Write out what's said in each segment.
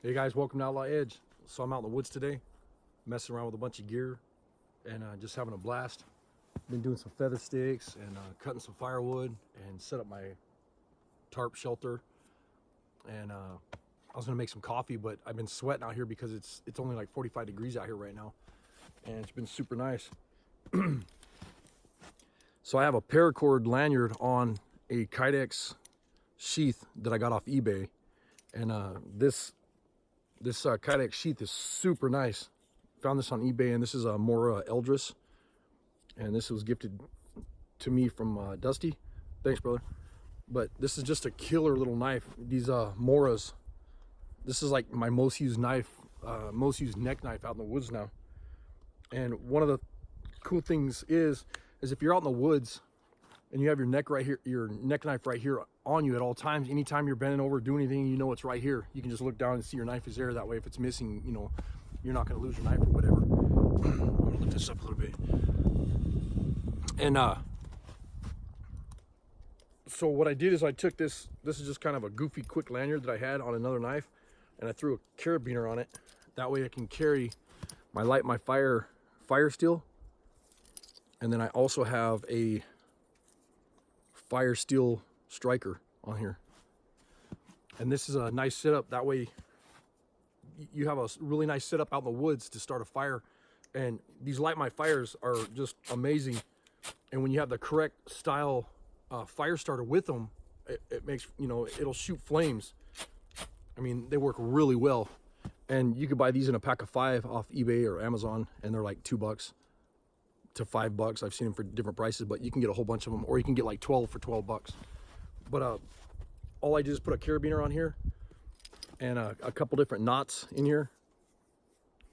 Hey guys, welcome to Outlaw Edge. So I'm out in the woods today, messing around with a bunch of gear and just having a blast. Been doing some feather sticks and cutting some firewood and set up my tarp shelter. And I was gonna make some coffee, but I've been sweating out here because it's only like 45 degrees out here right now, and it's been super nice. So I have a paracord lanyard on a kydex sheath that I got off eBay, and this kydex sheath is super nice. Found this on eBay, and this is a Mora Eldris, and this was gifted to me from Dusty. Thanks, brother. But this is just a killer little knife. These Moras, this is like my most used knife, most used neck knife out in the woods now. And one of the cool things is if you're out in the woods and you have your neck right here, your neck knife right here on you at all times, anytime you're bending over, doing anything, you know it's right here. You can just look down and see your knife is there. That way, if it's missing, you know, you're not gonna lose your knife or whatever. I'm gonna lift this up a little bit. And so what I did is I took this is just kind of a goofy quick lanyard that I had on another knife, and I threw a carabiner on it. That way I can carry my fire steel, and then I also have a fire steel striker on here. And this is a nice setup. That way you have a really nice setup out in the woods to start a fire. And these Light My Fires are just amazing. And when you have the correct style fire starter with them, it makes, you know, it'll shoot flames. I mean, they work really well. And you could buy these in a pack of 5 off eBay or Amazon, and they're like $2 to $5. I've seen them for different prices, but you can get a whole bunch of them, or you can get like 12 for $12. But all I did is put a carabiner on here and a couple different knots in here,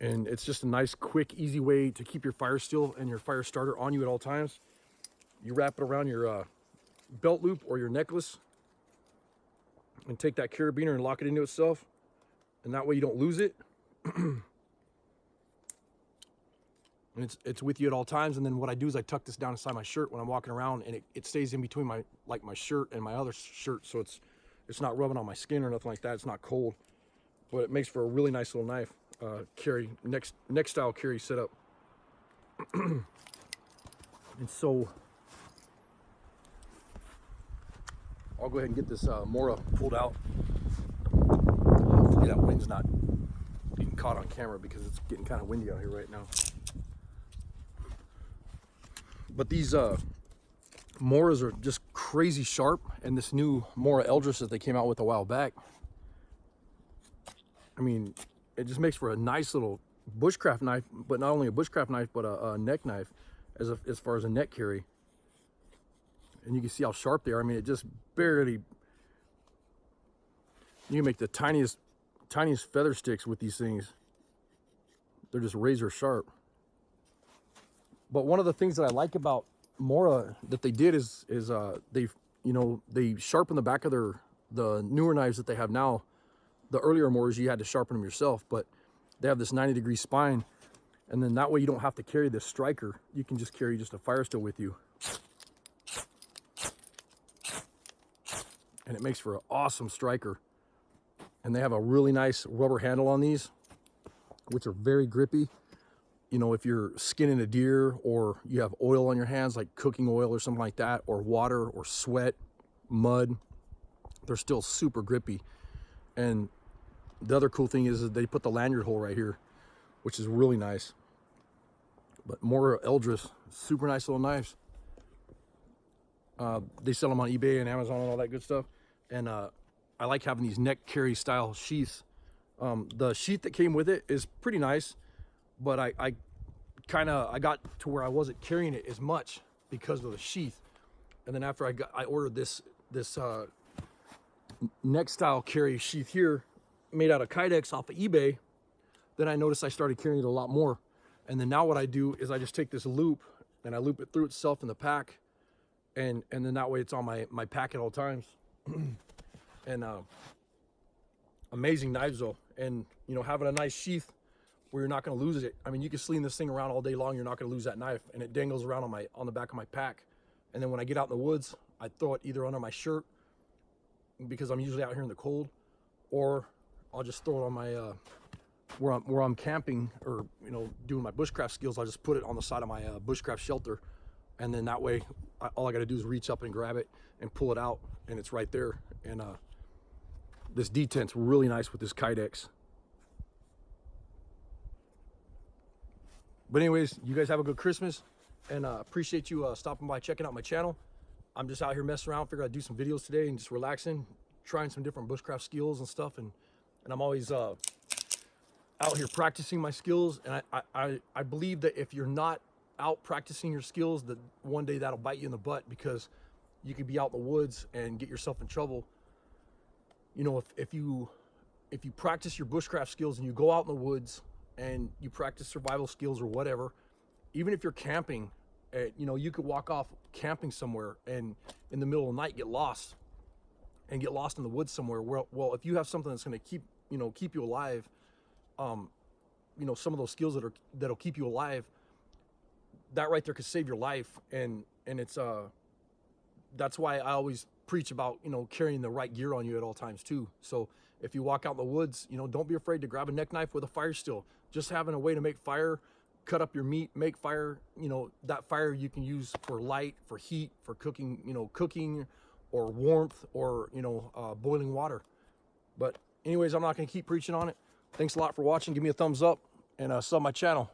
and it's just a nice, quick, easy way to keep your fire steel and your fire starter on you at all times. You wrap it around your belt loop or your necklace, and take that carabiner and lock it into itself, and that way you don't lose it. And it's with you at all times. And then what I do is I tuck this down inside my shirt when I'm walking around, and it stays in between my shirt and my other shirt, so it's not rubbing on my skin or nothing like that. It's not cold, but it makes for a really nice little knife carry, neck style carry setup. And so I'll go ahead and get this Mora pulled out. Hopefully that wind's not getting caught on camera because it's getting kind of windy out here right now. But these Moras are just crazy sharp, and this new Mora Eldris that they came out with a while back, I mean, it just makes for a nice little bushcraft knife, but not only a bushcraft knife, but a neck knife as far as a neck carry. And you can see how sharp they are. I mean, it just barely, you can make the tiniest feather sticks with these things. They're just razor sharp. But one of the things that I like about Mora that they did is they sharpen the back of the newer knives that they have now. The earlier Moras, you had to sharpen them yourself, but they have this 90-degree spine, and then that way you don't have to carry this striker. You can just carry just a fire steel with you, and it makes for an awesome striker. And they have a really nice rubber handle on these, which are very grippy. You know, if you're skinning a deer, or you have oil on your hands, like cooking oil or something like that, or water or sweat, mud, they're still super grippy. And the other cool thing is that they put the lanyard hole right here, which is really nice. But Mora Eldris, super nice little knives. They sell them on eBay and Amazon and all that good stuff. And I like having these neck carry style sheaths. The sheath that came with it is pretty nice, but I got to where I wasn't carrying it as much because of the sheath. And then after I ordered this neck style carry sheath here, made out of kydex off of eBay, then I noticed I started carrying it a lot more. And then now what I do is I just take this loop and I loop it through itself in the pack, and then that way it's on my pack at all times. And amazing knives though. And you know, having a nice sheath where you're not going to lose it. I mean, you can sling this thing around all day long, you're not going to lose that knife, and it dangles around on the back of my pack. And then when I get out in the woods, I throw it either under my shirt, because I'm usually out here in the cold, or I'll just throw it on my where I'm camping, or you know, doing my bushcraft skills. I'll just put it on the side of my bushcraft shelter, and then that way all I got to do is reach up and grab it and pull it out, and it's right there. And this detent's really nice with this kydex. But anyways, you guys have a good Christmas, and appreciate you stopping by, checking out my channel. I'm just out here messing around, figured I'd do some videos today and just relaxing, trying some different bushcraft skills and stuff. And I'm always out here practicing my skills. And I believe that if you're not out practicing your skills, that one day that'll bite you in the butt, because you could be out in the woods and get yourself in trouble. You know, if you practice your bushcraft skills and you go out in the woods and you practice survival skills or whatever, even if you're camping, you know, you could walk off camping somewhere and in the middle of the night get lost in the woods somewhere. Well, if you have something that's going to keep you alive, you know, some of those skills that'll keep you alive, that right there could save your life. And it's that's why I always preach about, you know, carrying the right gear on you at all times too. So if you walk out in the woods, you know, don't be afraid to grab a neck knife with a fire still. Just having a way to make fire, cut up your meat, make fire. You know, that fire you can use for light, for heat, for cooking, you know, cooking or warmth, or, you know, boiling water. But anyways, I'm not going to keep preaching on it. Thanks a lot for watching. Give me a thumbs up and sub my channel.